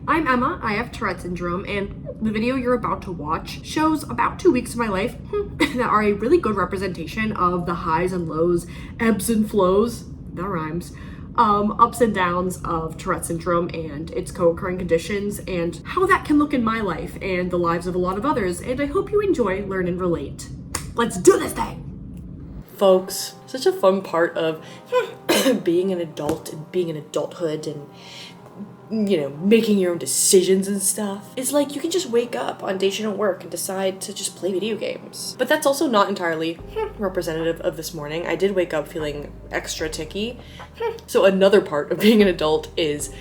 I'm Emma, I have Tourette syndrome, and the video you're about to watch shows about 2 weeks of my life that are a really good representation of the highs and lows, ebbs and flows, that rhymes, ups and downs of Tourette syndrome and its co-occurring conditions, and how that can look in my life and the lives of a lot of others, and I hope you enjoy, learn, and relate. Let's do this thing! Folks, such a fun part of being an adult and being in adulthood and, you know, making your own decisions and stuff. It's like you can just wake up on days you don't work and decide to just play video games. But that's also not entirely representative of this morning. I did wake up feeling extra ticky. So another part of being an adult is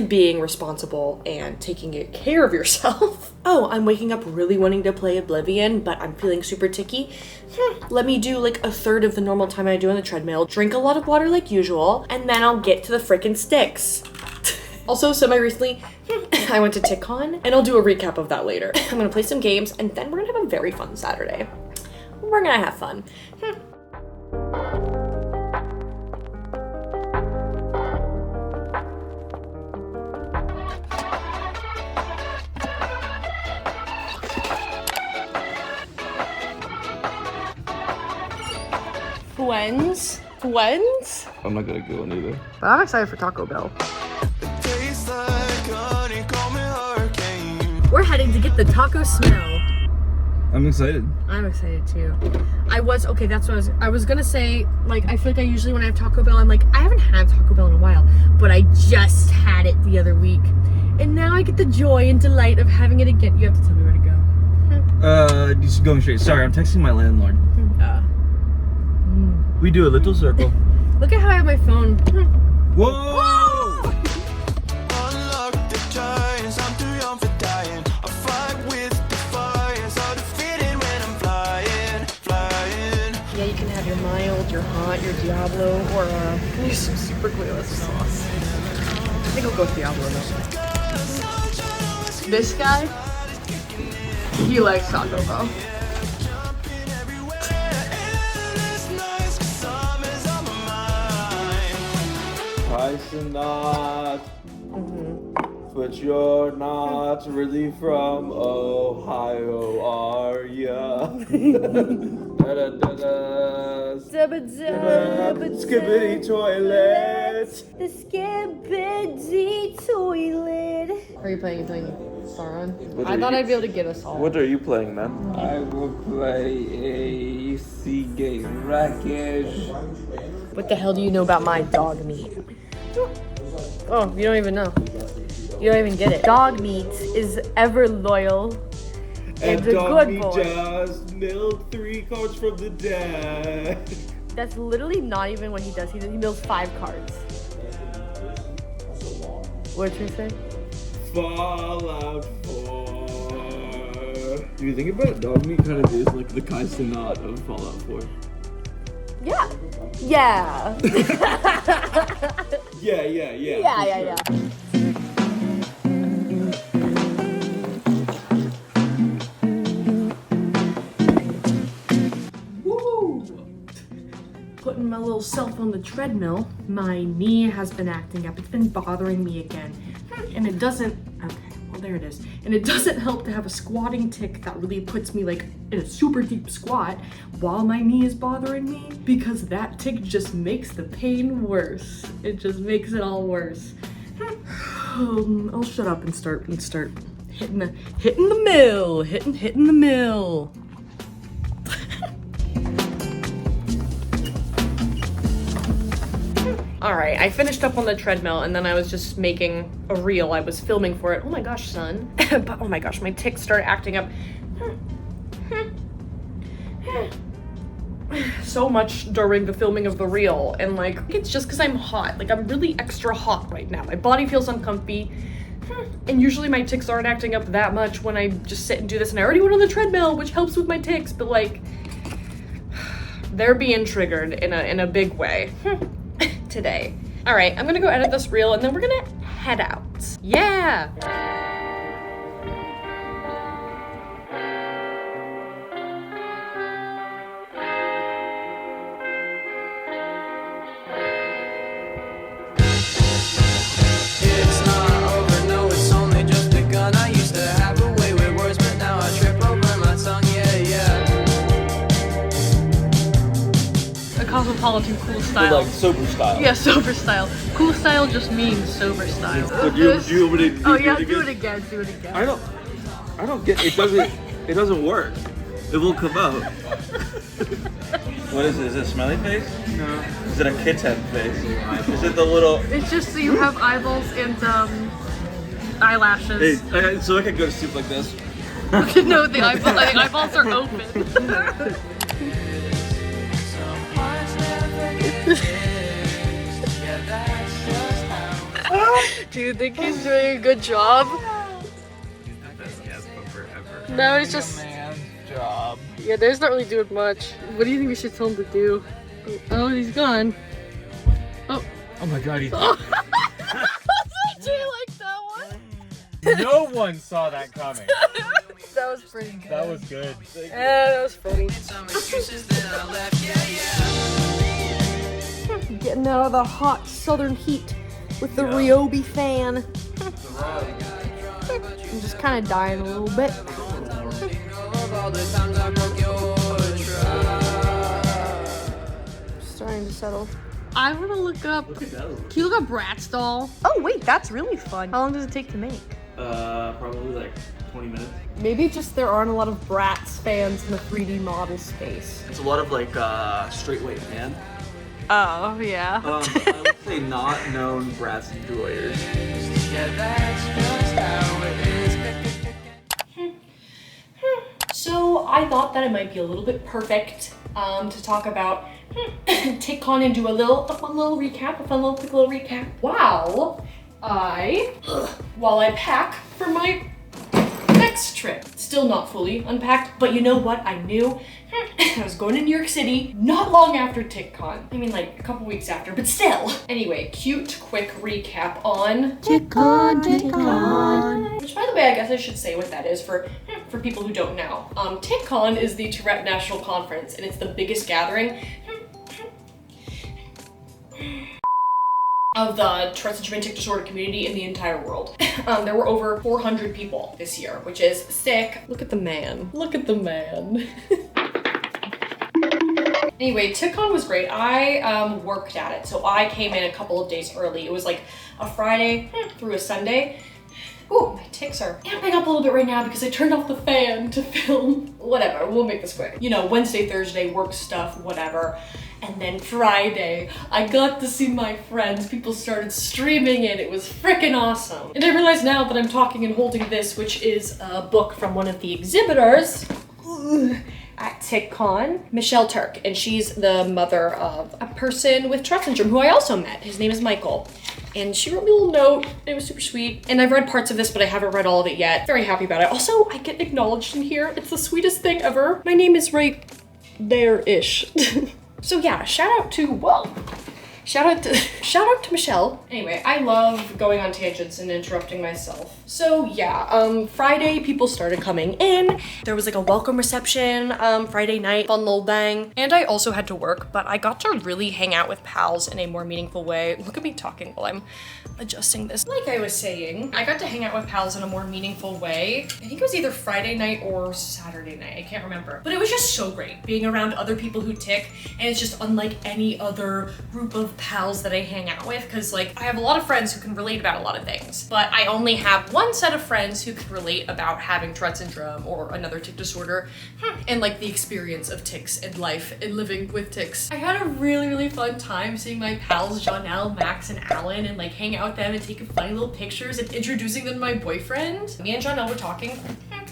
being responsible and taking care of yourself. Oh, I'm waking up really wanting to play Oblivion, but I'm feeling super ticky. Let me do like a third of the normal time I do on the treadmill, drink a lot of water like usual, and then I'll get to the frickin' sticks. Also, semi-recently, I went to TicCon, and I'll do a recap of that later. I'm gonna play some games, and then we're gonna have a very fun Saturday. We're gonna have fun. When's? I'm not gonna go in either. But I'm excited for Taco Bell. We're heading to get the taco smell. I'm excited. I'm excited too. That's what I was gonna say, like, I feel like I usually when I have Taco Bell, I'm like, I haven't had Taco Bell in a while, but I just had it the other week. And now I get the joy and delight of having it again. You have to tell me where to go. Just going straight. Sorry, I'm texting my landlord. We do a little circle. Look at how I have my phone. Whoa! Whoa! Yeah, you can have your mild, your hot, your Diablo, or use some super glueless sauce. I think I'll go with Diablo though. This guy, he likes Taco Bell. Not, but you're not really from Ohio, are ya? Skibbity toilet. The skibbity toilet. Are you playing Sauron? I thought I'd be able to get us all. What are you playing, man? I will play a C-game racket. What the hell do you know about my dog meat? Oh, you don't even know. You don't even get it. Dog meat is ever loyal and a dog good meat boy. just milked 3 cards from the deck. That's literally not even what he does. He milks 5 cards. What'd you say? Fallout 4. If you think about it, dog meat kind of is like the Kai Cenat of Fallout 4. Yeah. Yeah. Yeah. Yeah. Woo! Putting my little self on the treadmill, my knee has been acting up. It's been bothering me again. And it doesn't, okay, well there it is. And it doesn't help to have a squatting tic that really puts me like in a super deep squat while my knee is bothering me, because that tic just makes the pain worse. It just makes it all worse. I'll shut up and start hitting the mill, hitting the mill. All right, I finished up on the treadmill and then I was just making a reel. I was filming for it. Oh my gosh, son. But oh my gosh, my tics started acting up so much during the filming of the reel. And like, it's just because I'm hot. Like, I'm really extra hot right now. My body feels uncomfy. And usually my tics aren't acting up that much when I just sit and do this. And I already went on the treadmill, which helps with my tics. But like, they're being triggered in a big way. Today. All right, I'm gonna go edit this reel and then we're gonna head out. Yeah. It's not over, no, it's only cosmopolitan cool But style. like sober style. Yeah, sober style. Cool style just means sober style. But do you want me to Oh yeah, it do again? it again. Do it again. I don't get it. Doesn't work. It won't come out. What is it? Is it a smiley face? No. Is it a kid's head face? Is it the little? It's just so you have eyeballs and eyelashes. Hey, so I can go to sleep like this. No, the eyeballs are open. Do you think he's doing a good job? No, he's just. Man's job. Yeah, there's not really doing much. What do you think we should tell him to do? Oh, he's gone. Oh. Oh my god, he. Do you like that one? No one saw that coming. That was pretty good. That was good. Yeah, that was funny. Getting out of the hot southern heat with the Ryobi fan. I'm just kind of dying a little bit. Starting to settle. I want to look up. Can you look up Bratz doll? Oh wait, that's really fun. How long does it take to make? Probably like 20 minutes. Maybe just there aren't a lot of Bratz fans in the 3D model space. It's a lot of like straight white man. Oh yeah. I would say not known Bratz enjoyers. So I thought that it might be a little bit perfect to talk about TicCon and do a fun little recap, quick little recap. While I pack for my next trip. Still not fully unpacked, but you know what? I knew I was going to New York City not long after TicCon. I mean, like a couple weeks after, but still. Anyway, cute, quick recap on TicCon. Which, by the way, I guess I should say what that is for people who don't know. TicCon is the Tourette National Conference, and it's the biggest gathering of the Tourette syndrome and tic disorder community in the entire world. There were over 400 people this year, which is sick. Look at the man. Look at the man. Anyway, TicCon was great. I worked at it, so I came in a couple of days early. It was like a Friday through a Sunday. Ooh, my tics are amping up a little bit right now because I turned off the fan to film. Whatever, we'll make this quick. You know, Wednesday, Thursday, work stuff, whatever. And then Friday, I got to see my friends. People started streaming it. It was freaking awesome. And I realize now that I'm talking and holding this, which is a book from one of the exhibitors at TicCon, Michelle Turk, and she's the mother of a person with Tourette syndrome who I also met. His name is Michael. And she wrote me a little note. It was super sweet. And I've read parts of this, but I haven't read all of it yet. Very happy about it. Also, I get acknowledged in here. It's the sweetest thing ever. My name is right there-ish. So yeah, shout out to Michelle. Anyway, I love going on tangents and interrupting myself. So yeah, Friday people started coming in. There was like a welcome reception Friday night, fun little bang. And I also had to work, but I got to really hang out with pals in a more meaningful way. Look at me talking while I'm adjusting this. Like I was saying, I got to hang out with pals in a more meaningful way. I think it was either Friday night or Saturday night, I can't remember. But it was just so great being around other people who tic, and it's just unlike any other group of pals that I hang out with, because like I have a lot of friends who can relate about a lot of things, but I only have one set of friends who can relate about having Tourette syndrome or another tic disorder and like the experience of tics and life and living with tics. I had a really, really fun time seeing my pals Jonelle, Max, and Alan and like hang out with them and taking funny little pictures and introducing them to my boyfriend. Me and Jonelle were talking.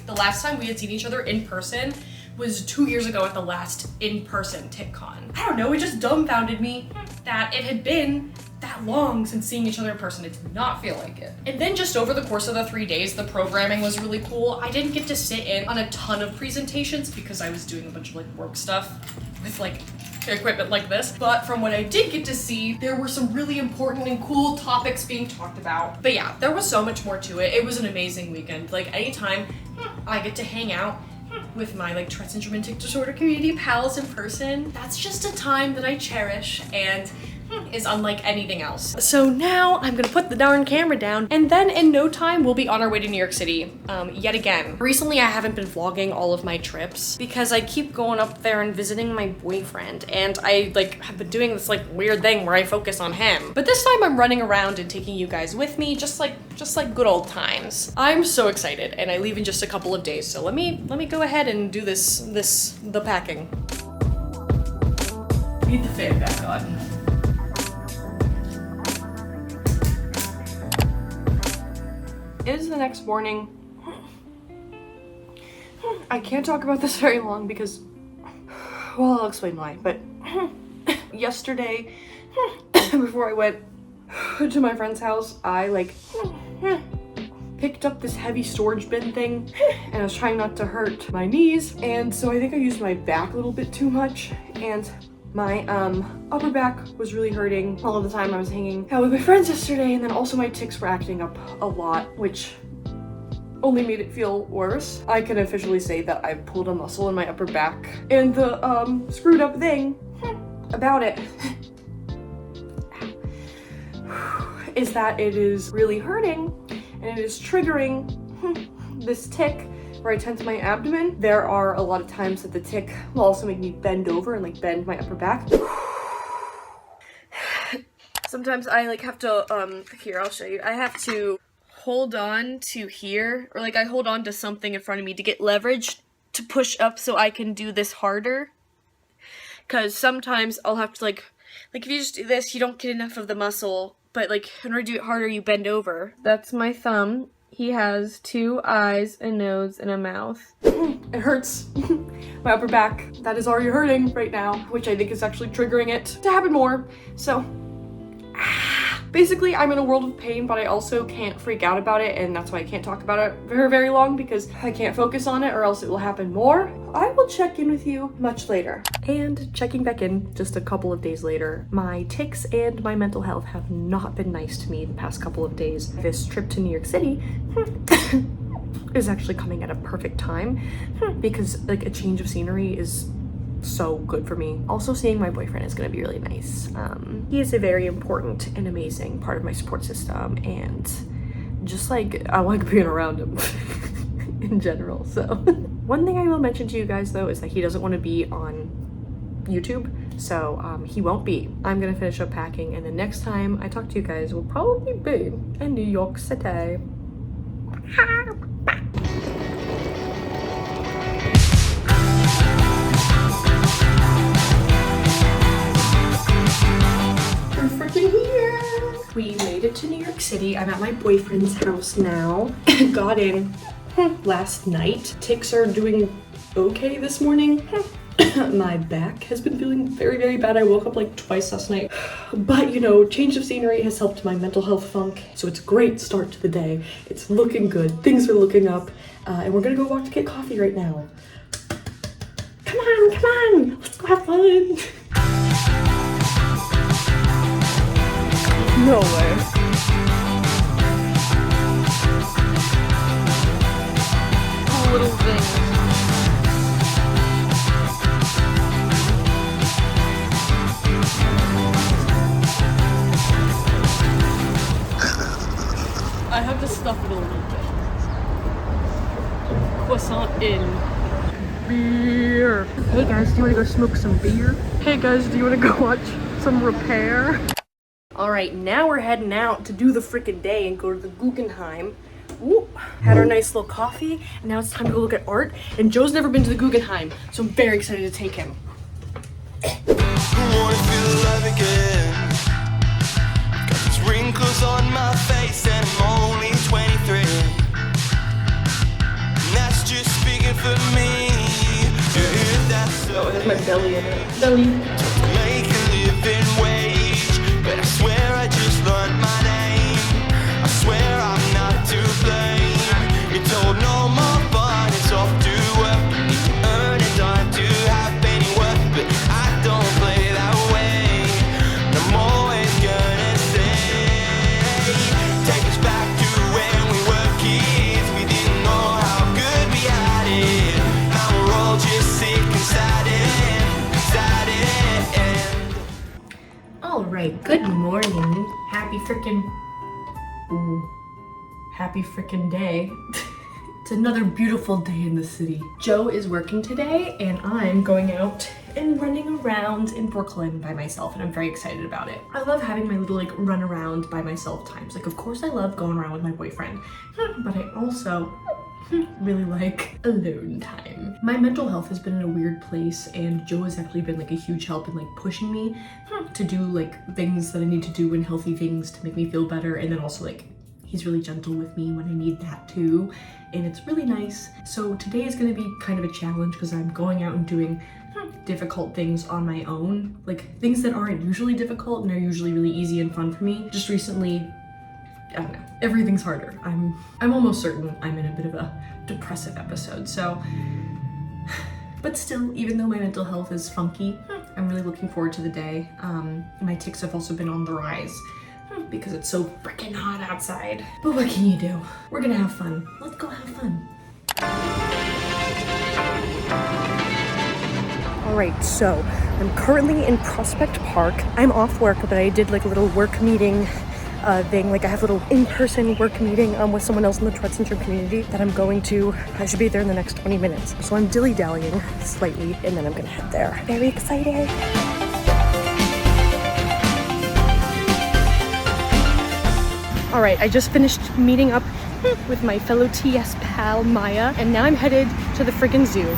The last time we had seen each other in person was 2 years ago at the last in-person TicCon. I don't know, it just dumbfounded me that it had been that long since seeing each other in person. It did not feel like it. And then just over the course of the 3 days, the programming was really cool. I didn't get to sit in on a ton of presentations because I was doing a bunch of like work stuff with like equipment like this. But from what I did get to see, there were some really important and cool topics being talked about. But yeah, there was so much more to it. It was an amazing weekend. Like anytime I get to hang out with my like Tourette syndrome and tic disorder community pals in person, that's just a time that I cherish, and is unlike anything else. So now I'm gonna put the darn camera down, and then in no time we'll be on our way to New York City yet again. Recently I haven't been vlogging all of my trips because I keep going up there and visiting my boyfriend, and I like have been doing this like weird thing where I focus on him. But this time I'm running around and taking you guys with me, just like good old times. I'm so excited, and I leave in just a couple of days. So let me go ahead and do the packing. Need the fan back on. It is the next morning. I can't talk about this very long because, well, I'll explain why, but yesterday, before I went to my friend's house, I like picked up this heavy storage bin thing, and I was trying not to hurt my knees, and so I think I used my back a little bit too much, and my upper back was really hurting all of the time I was hanging out with my friends yesterday, and then also my tics were acting up a lot, which only made it feel worse. I can officially say that I pulled a muscle in my upper back, and the screwed up thing about it is that it is really hurting, and it is triggering this tic where I tense my abdomen. There are a lot of times that the tic will also make me bend over and like bend my upper back. Sometimes I like have to, here, I'll show you. I have to hold on to here, or like I hold on to something in front of me to get leverage to push up so I can do this harder. Cause sometimes I'll have to like if you just do this, you don't get enough of the muscle, but like in order to do it harder, you bend over. That's my thumb. He has 2 eyes, a nose, and a mouth. It hurts. My upper back, that is already hurting right now, which I think is actually triggering it to happen more. So, basically I'm in a world of pain, but I also can't freak out about it, and that's why I can't talk about it very, very long, because I can't focus on it or else it will happen more. I will check in with you much later. And checking back in just a couple of days later, my tics and my mental health have not been nice to me the past couple of days. This trip to New York City is actually coming at a perfect time because like a change of scenery is so good for me. Also, seeing my boyfriend is gonna be really nice. He is a very important and amazing part of my support system, and just like I like being around him in general. So one thing I will mention to you guys though is that he doesn't want to be on YouTube, so he won't be. I'm gonna finish up packing, and the next time I talk to you guys will probably be in New York City. We made it to New York City. I'm at my boyfriend's house now. Got in last night. Tics are doing okay this morning. My back has been feeling very, very bad. I woke up like twice last night. But you know, change of scenery has helped my mental health funk. So it's a great start to the day. It's looking good. Things are looking up. And we're gonna go walk to get coffee right now. Come on, come on. Let's go have fun. No way. Little things. I have to stuff it a little bit. Croissant in. Beer. Hey guys, do you want to go smoke some beer? Hey guys, do you want to go watch some Repair? Alright, now we're heading out to do the frickin' day and go to the Guggenheim. Ooh, had our nice little coffee, and now it's time to go look at art. And Joe's never been to the Guggenheim, so I'm very excited to take him. Wrinkles on my face and I'm only 23. And that's just speaking for me. Oh, it has my belly in it. Belly. Make a living wage, but I swear I just learned my name. I swear I'm not to blame. You told no more, but it's off to work. You need to earn a dime to have any work, but I don't play that way. And I'm always gonna say, take us back to when we were kids. We didn't know how good we had it. Now we're all just sick and sad. right, good morning. Happy frickin' day. It's another beautiful day in the city. Joe is working today and I'm going out and running around in Brooklyn by myself, and I'm very excited about it. I love having my little like run around by myself times. Like, of course I love going around with my boyfriend, but I also really like alone time. My mental health has been in a weird place, and Joe has actually been like a huge help in like pushing me to do like things that I need to do and healthy things to make me feel better, and then also like he's really gentle with me when I need that too, and it's really nice. So today is going to be kind of a challenge because I'm going out and doing difficult things on my own, like things that aren't usually difficult and are usually really easy and fun for me. Just recently, I don't know, everything's harder. I'm almost certain I'm in a bit of a depressive episode, so but still, even though my mental health is funky, I'm really looking forward to the day. My tics have also been on the rise because it's so freaking hot outside. But what can you do? We're gonna have fun. Let's go have fun. All right, so I'm currently in Prospect Park. I'm off work, but I did like a little work meeting thing. Like I have a little in-person work meeting with someone else in the Tourette syndrome community that I'm going to. I should be there in the next 20 minutes. So I'm dilly-dallying slightly, and then I'm gonna head there. Very excited. All right, I just finished meeting up with my fellow TS pal, Maya, and now I'm headed to the friggin' zoo.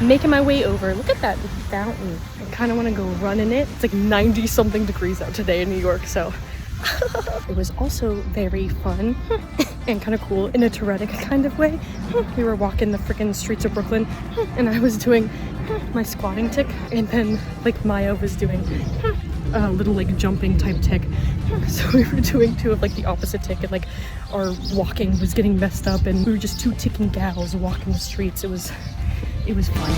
Making my way over. Look at that fountain. I kind of want to go run in it. It's like 90 something degrees out today in New York, so it was also very fun and kind of cool in a Tourette kind of way. We were walking the freaking streets of Brooklyn and I was doing my squatting tic, and then like Maya was doing a little like jumping type tic. So we were doing two of like the opposite tic, and like our walking was getting messed up and we were just two ticking gals walking the streets. It was fun.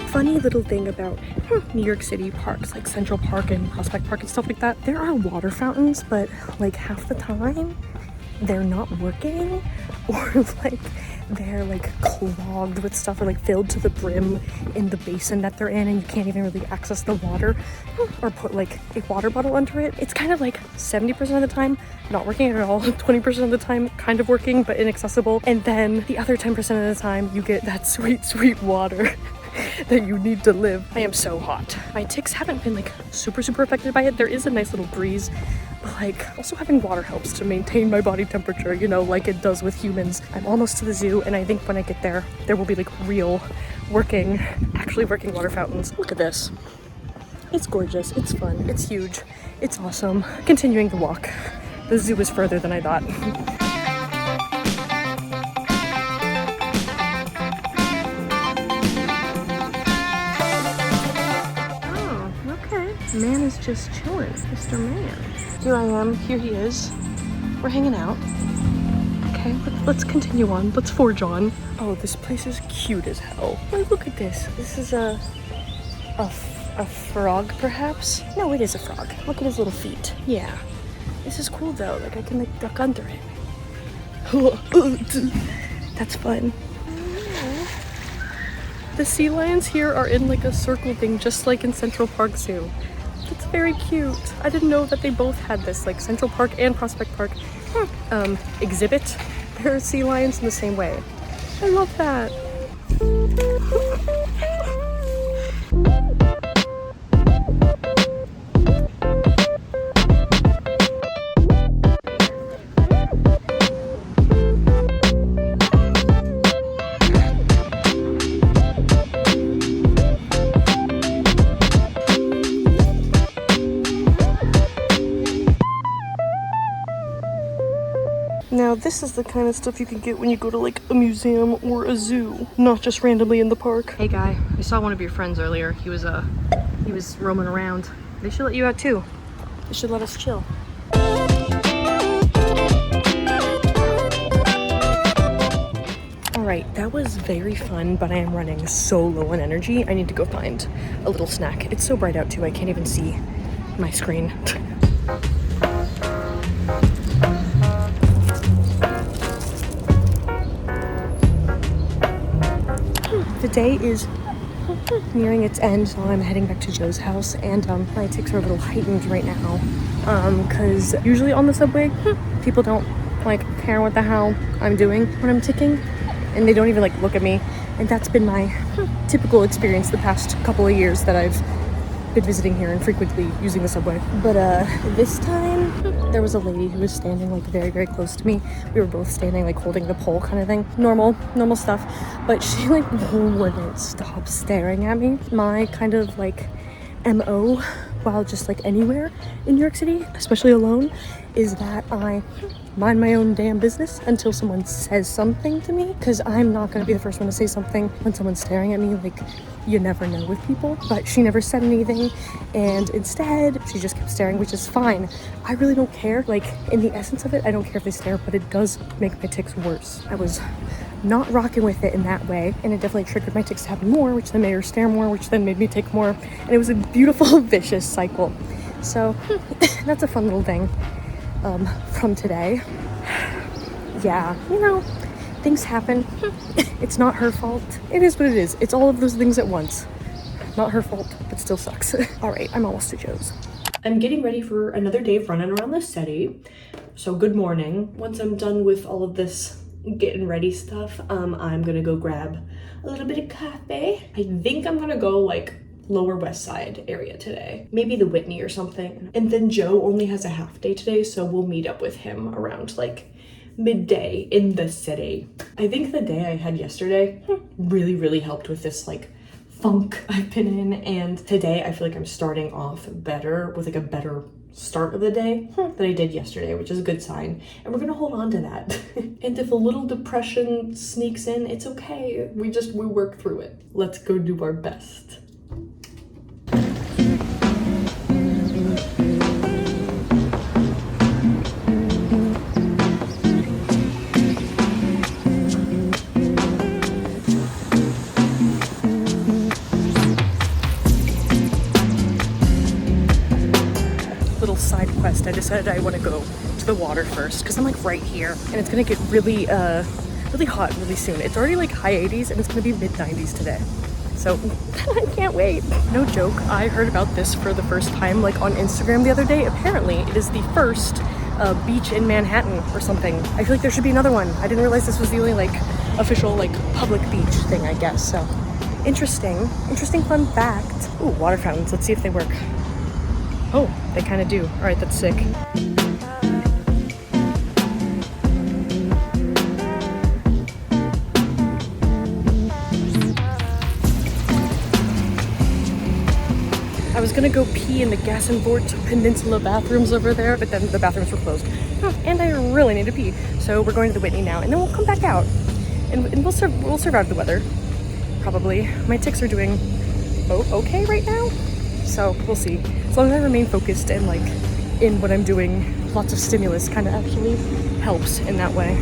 Funny little thing about New York City parks like Central Park and Prospect Park and stuff like that, there are water fountains, but like half the time they're not working, or like they're like clogged with stuff, or like filled to the brim in the basin that they're in, and you can't even really access the water or put like a water bottle under it. It's kind of like 70% of the time not working at all, 20% of the time kind of working but inaccessible, and then the other 10% of the time you get that sweet water that you need to live. I am so hot. My tics haven't been like super affected by it. There is a nice little breeze, but like also having water helps to maintain my body temperature, you know, like it does with humans. I'm almost to the zoo, and I think when I get there, there will be like real actually working water fountains. Look at this. It's gorgeous, it's fun, it's huge, it's awesome. Continuing the walk. The zoo is further than I thought. Man is just chilling, Mr. Man. Here I am, here he is. We're hanging out. Okay, let's continue on. Let's forge on. Oh, this place is cute as hell. Like, look at this. This is a frog, perhaps? No, it is a frog. Look at his little feet. Yeah. This is cool though. Like I can like duck under it. That's fun. The sea lions here are in like a circle thing, just like in Central Park Zoo. It's very cute. I didn't know that they both had this, like Central Park and Prospect Park exhibit their sea lions in the same way. I love that. Now this is the kind of stuff you can get when you go to like a museum or a zoo, not just randomly in the park. Hey guy, I saw one of your friends earlier. He was roaming around. They should let you out too. They should let us chill. Alright, that was very fun, but I am running so low on energy. I need to go find a little snack. It's so bright out too, I can't even see my screen. the day is nearing its end, so I'm heading back to Joe's house, and my tics are a little heightened right now, because usually on the subway, people don't like care what the hell I'm doing when I'm ticking, and they don't even like look at me, and that's been my typical experience the past couple of years that I've been visiting here and frequently using the subway. But this time there was a lady who was standing like very, very close to me. We were both standing like holding the pole kind of thing. Normal stuff. But she like wouldn't stop staring at me. My kind of like MO while just like anywhere in New York City, especially alone, is that I mind my own damn business until someone says something to me, because I'm not going to be the first one to say something when someone's staring at me. Like, you never know with people. But she never said anything, and instead she just kept staring, which is fine. I really don't care. Like, in the essence of it, I don't care if they stare, but it does make my tics worse. I was not rocking with it in that way, and it definitely triggered my tics to happen more, which then made her stare more, which then made me tic more, and it was a beautiful vicious cycle. So that's a fun little thing from today. Yeah, you know, things happen. It's not her fault. It is what it is. It's all of those things at once. Not her fault, but still sucks. All right, I'm almost to Joe's. I'm getting ready for another day of running around the city. So good morning. Once I'm done with all of this getting ready stuff, I'm gonna go grab a little bit of coffee. I think I'm gonna go like Lower West Side area today, maybe the Whitney or something. And then Joe only has a half day today, so we'll meet up with him around like midday in the city. I think the day I had yesterday really helped with this like funk I've been in, and today I feel like I'm starting off better with like a better start of the day than I did yesterday, which is a good sign, and we're gonna hold on to that. And if a little depression sneaks in, it's okay. We work through it. Let's go do our best. Side quest. I decided I want to go to the water first because I'm like right here, and it's gonna get really hot really soon. It's already like high 80s and it's gonna be mid 90s today, so I can't wait. No joke, I heard about this for the first time like on Instagram the other day. Apparently it is the first beach in Manhattan or something. I feel like there should be another one. I didn't realize this was the only like official like public beach thing, I guess. So interesting fun fact. Ooh, water fountains. Let's see if they work. Oh, they kind of do. All right, that's sick. I was gonna go pee in the Gassenbort Peninsula bathrooms over there, but then the bathrooms were closed. And I really need to pee. So we're going to the Whitney now, and then we'll come back out. And we'll survive the weather, probably. My tics are doing okay right now, so we'll see. As long as I remain focused and like in what I'm doing, lots of stimulus kind of actually helps in that way.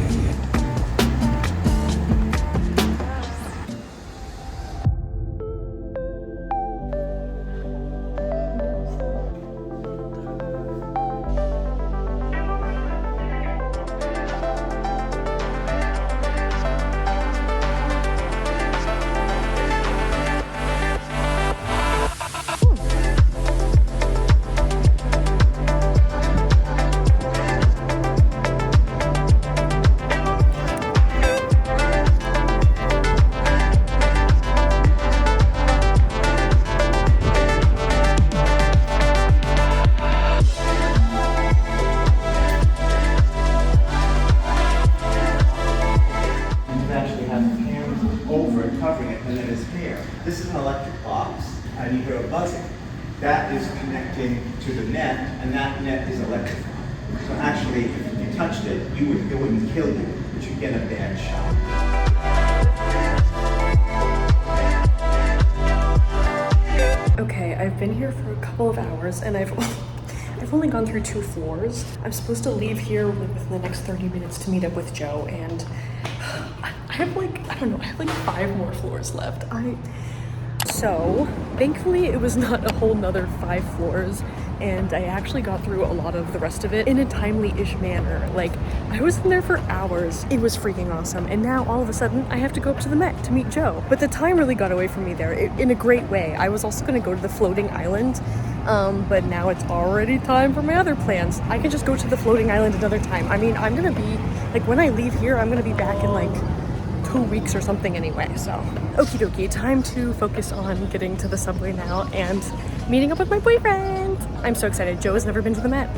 This is an electric box, and you hear a buzzing. That is connecting to the net, and that net is electrified. So actually, if you touched it, it wouldn't kill you, but you'd get a bad shock. Okay, I've been here for a couple of hours, and I've only gone through 2 floors. I'm supposed to leave here within the next 30 minutes to meet up with Joe, and I have like 5 more floors left. So thankfully it was not a whole nother 5 floors, and I actually got through a lot of the rest of it in a timely-ish manner. Like, I was in there for hours. It was freaking awesome. And now all of a sudden I have to go up to the Met to meet Joe. But the time really got away from me there in a great way. I was also going to go to the floating island, but now it's already time for my other plans. I can just go to the floating island another time. I mean, I'm going to be, like, when I leave here, I'm going to be back in like 2 weeks or something anyway, so. Okie dokie, time to focus on getting to the subway now and meeting up with my boyfriend. I'm so excited. Joe has never been to the Met.